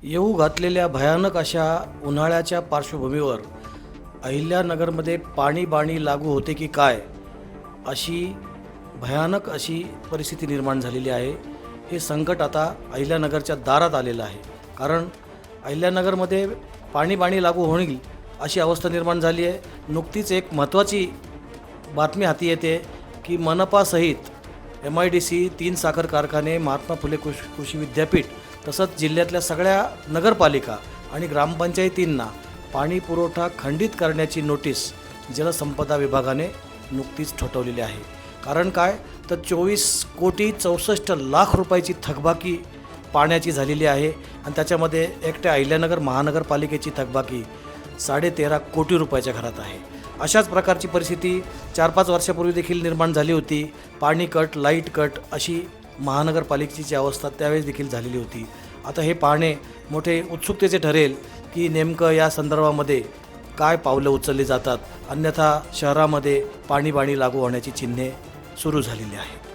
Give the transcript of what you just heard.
येऊ घातलेल्या भयानक अशा उन्हाळ्याच्या पार्श्वभूमीवर अहिल्यानगरमध्ये पाणीबाणी लागू होते की काय अशी भयानक अशी परिस्थिती निर्माण झालेली आहे। हे संकट आता अहिल्यानगरच्या दारात आलेलं आहे, कारण अहिल्यानगरमध्ये पाणीबाणी लागू होईल अशी अवस्था निर्माण झाली आहे। नुकतीच एक महत्त्वाची बातमी हाती येते की मनपासहित MIDC 3 साखर कारखाने, महात्मा फुले कृषी विद्यापीठ तसंच जिल्ह्यातल्या सगळ्या नगरपालिका आणि ग्रामपंचायतींना पाणी पुरवठा खंडित करण्याची नोटीस जलसंपदा विभागाने नुकतीच ठोठावलेली आहे। कारण काय तर 24,64,00,000 रुपयाची थकबाकी पाण्याची झालेली आहे आणि त्याच्यामध्ये एकट्या अहिल्यानगर महानगरपालिकेची थकबाकी 13.5 कोटी रुपयाच्या घरात आहे। अशाच प्रकारची परिस्थिती 4-5 वर्षापूर्वी देखील निर्माण झाली होती। पाणी कट, लाईट कट अशी महानगरपालिकेची अवस्था त्यावेळेस देखील झालेली होती। आता हे पाहणे मोठे उत्सुकतेचे ठरेल की नेमकं या संदर्भामध्ये काय पावलं उचलली जातात, अन्यथा शहरामध्ये पाणीबाणी लागू होण्याची चिन्हे सुरू झालेली आहेत।